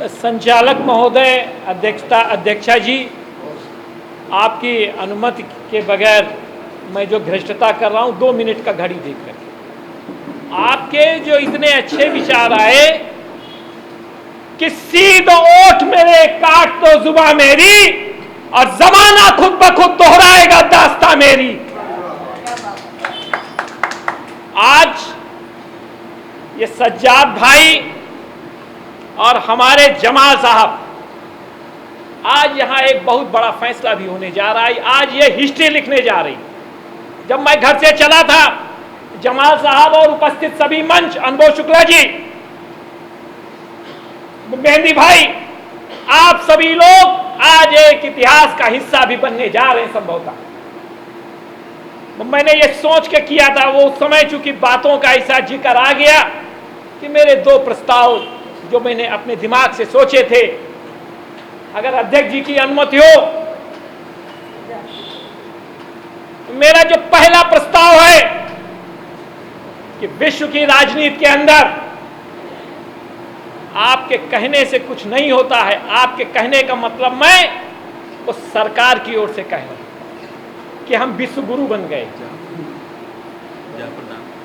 संचालक महोदय, अध्यक्षा जी, आपकी अनुमति के बगैर मैं जो भ्रष्टता कर रहा हूं 2 मिनट का घड़ी देख करके, आपके जो इतने अच्छे विचार आए कि सीध ओठ मेरे काट दो जुबां मेरी और जमाना खुद ब खुद दोहराएगा दास्तां मेरी। आज ये सज्जाद भाई और हमारे जमाल साहब, आज यहां एक बहुत बड़ा फैसला भी होने जा रहा है। आज ये हिस्ट्री लिखने जा रही। जब मैं घर से चला था, जमाल साहब और उपस्थित सभी मंच, अनुभव शुक्ला जी, मेहंदी भाई, आप सभी लोग आज एक इतिहास का हिस्सा भी बनने जा रहे हैं संभवतः। मैंने ये सोच के किया था, वो उस समय चूंकि बातों का ऐसा जिक्र आ गया कि मेरे 2 प्रस्ताव जो मैंने अपने दिमाग से सोचे थे, अगर अध्यक्ष जी की अनुमति हो, तो मेरा जो पहला प्रस्ताव है कि विश्व की राजनीति के अंदर आपके कहने से कुछ नहीं होता है। आपके कहने का मतलब मैं उस सरकार की ओर से कह रहा हूं कि हम विश्व गुरु बन गए।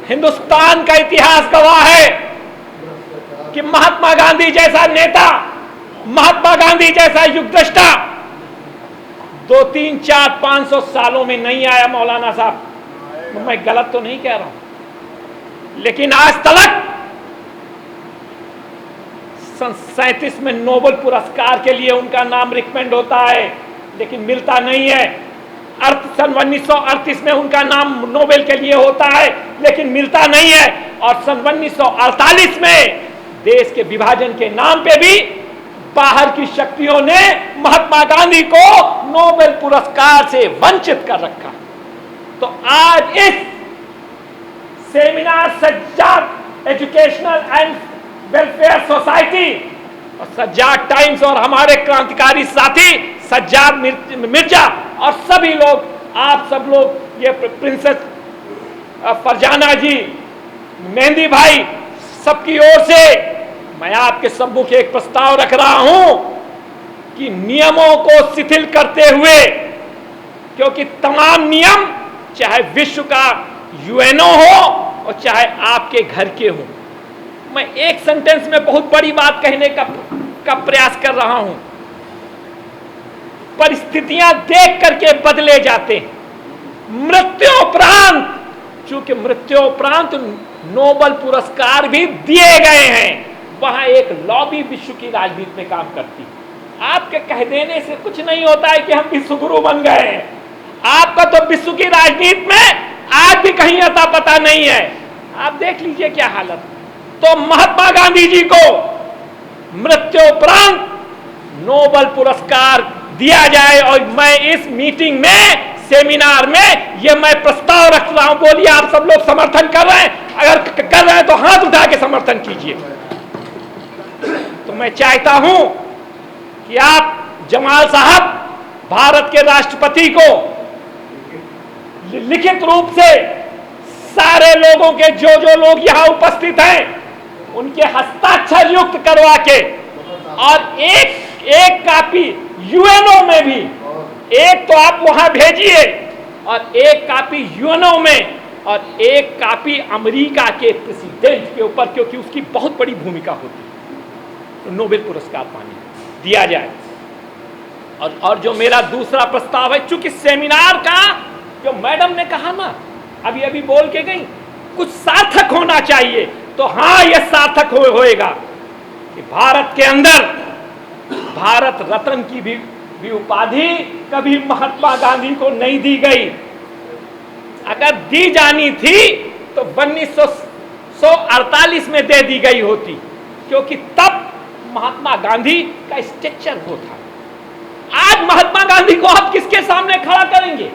हिंदुस्तान का इतिहास गवाह है कि महात्मा गांधी जैसा नेता, महात्मा गांधी जैसा युगदृष्टा 2, 3, 4, 500 सालों में नहीं आया। मौलाना साहब, मैं गलत तो नहीं कह रहा हूं, लेकिन आज तक 37 में नोबेल पुरस्कार के लिए उनका नाम रिकमेंड होता है, लेकिन मिलता नहीं है। सन 1938 में उनका नाम नोबेल के लिए होता है, लेकिन मिलता नहीं है। और सन 1948 में देश के विभाजन के नाम पे भी बाहर की शक्तियों ने महात्मा गांधी को नोबेल पुरस्कार से वंचित कर रखा। तो आज इस seminar Sajjad educational and welfare society और सज्जाद टाइम्स और हमारे क्रांतिकारी साथी सज्जाद मिर्जा और सभी लोग, आप सब लोग, ये प्रिंसेस फरजाना जी, मेहंदी भाई, सबकी ओर से मैं आपके सम्मुख एक प्रस्ताव रख रहा हूं कि नियमों को शिथिल करते हुए, क्योंकि तमाम नियम चाहे विश्व का यूएनओ हो और चाहे आपके घर के हो, मैं एक सेंटेंस में बहुत बड़ी बात कहने का प्रयास कर रहा हूं। परिस्थितियां देख करके बदले जाते हैं। मृत्युपरांत, चूंकि मृत्युपरांत नोबेल पुरस्कार भी दिए गए हैं, वहां एक लॉबी विश्व की राजनीति में काम करती है। आपके कह देने से कुछ नहीं होता है कि हम विश्व गुरु बन गए हैं। आपका तो विश्व की राजनीति में आज भी कहीं अता पता नहीं है। आप देख लीजिए क्या हालत। तो महात्मा गांधी जी को मृत्युपरांत नोबेल पुरस्कार दिया जाए। और मैं इस मीटिंग में, सेमिनार में ये मैं प्रस्ताव रख रहा हूं। बोलिए, आप सब लोग समर्थन कर रहे हैं? अगर कर रहे हैं तो हाथ उठा के समर्थन कीजिए। तो मैं चाहता हूं कि आप जमाल साहब, भारत के राष्ट्रपति को लिखित रूप से सारे लोगों के, जो लोग यहां उपस्थित हैं, उनके हस्ताक्षर युक्त करवा के, और एक कापी यूएनओ में भी, एक तो आप वहां भेजिए, और एक कापी यूएनओ में, और एक कापी अमेरिका के प्रेसिडेंट के ऊपर, क्योंकि उसकी बहुत बड़ी भूमिका होती है, तो नोबेल पुरस्कार पाने दिया जाए। और जो मेरा दूसरा प्रस्ताव है, चूंकि सेमिनार का जो मैडम ने कहा ना, अभी बोल के गई, कुछ सार्थक होना चाहिए। तो हाँ, यह सार्थक होएगा कि भारत के अंदर भारत रत्न की भी उपाधि कभी महात्मा गांधी को नहीं दी गई। अगर दी जानी थी तो 1948 में दे दी गई होती, क्योंकि तब महात्मा गांधी का स्ट्रक्चर वो था। आज महात्मा गांधी को आप किसके सामने खड़ा करेंगे?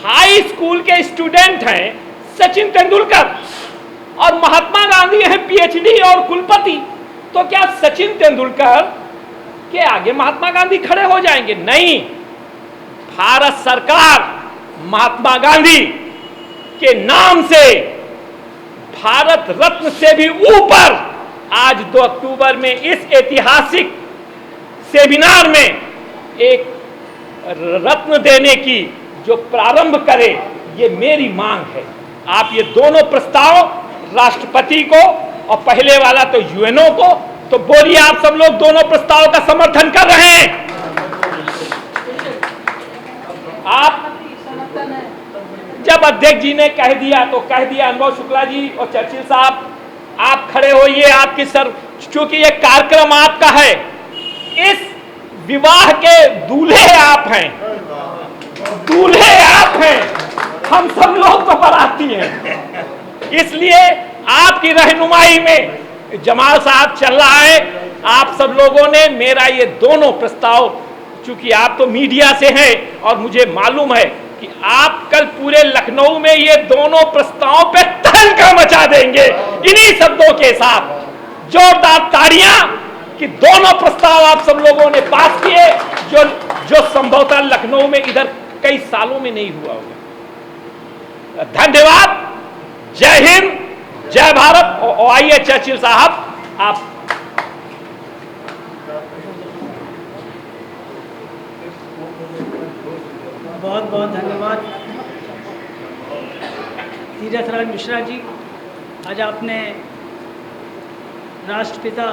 हाई स्कूल के स्टूडेंट हैं सचिन तेंदुलकर, और महात्मा गांधी हैं पीएचडी और कुलपति। तो क्या सचिन तेंदुलकर के आगे महात्मा गांधी खड़े हो जाएंगे? नहीं। भारत सरकार महात्मा गांधी के नाम से भारत रत्न से भी ऊपर आज 2 अक्टूबर में इस ऐतिहासिक सेमिनार में एक रत्न देने की जो प्रारंभ करे, ये मेरी मांग है। आप ये दोनों प्रस्ताव राष्ट्रपति को और पहले वाला तो यूएनओ को, तो बोलिए आप सब लोग दोनों प्रस्ताव का समर्थन कर रहे हैं? आप जब अध्यक्ष जी ने कह दिया तो कह दिया। अनुभव शुक्ला जी और चर्चिल साहब, आप खड़े होइए। आपकी सर, चूंकि ये कार्यक्रम आपका है, इस विवाह के दूल्हे आप हैं, दूल्हे आप हैं, हम सब लोग तो बाराती हैं। इसलिए आपकी रहनुमाई में जमाल साहब चल रहा है। आप सब लोगों ने मेरा ये दोनों प्रस्ताव, चूंकि आप तो मीडिया से हैं और मुझे मालूम है कि आप कल पूरे लखनऊ में ये दोनों प्रस्तावों पे तहलका मचा देंगे। इन्हीं शब्दों के साथ जोरदार तालियां कि दोनों प्रस्ताव आप सब लोगों ने पास किए, जो संभवतः लखनऊ में इधर कई सालों में नहीं हुआ होगा। धन्यवाद। जय हिंद, जय भारत। और आइए चर्चिल साहब, आप बहुत बहुत धन्यवाद तीरथराज मिश्रा जी। आज आपने राष्ट्रपिता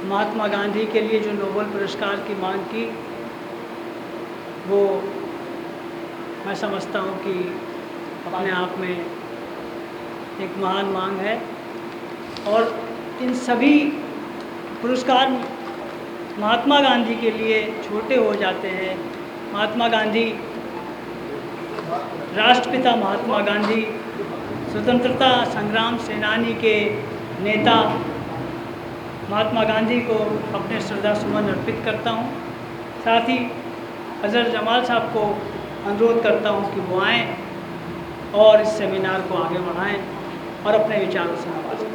महात्मा गांधी के लिए जो नोबेल पुरस्कार की मांग की, वो मैं समझता हूँ कि अपने आप में एक महान मांग है। और इन सभी पुरस्कार महात्मा गांधी के लिए छोटे हो जाते हैं। महात्मा गांधी, राष्ट्रपिता महात्मा गांधी, स्वतंत्रता संग्राम सेनानी के नेता महात्मा गांधी को अपने श्रद्धा सुमन अर्पित करता हूँ। साथ ही अजहर जमाल साहब को अनुरोध करता हूँ कि वो आएँ और इस सेमिनार को आगे बढ़ाएं और अपने विचारों से नवाजें।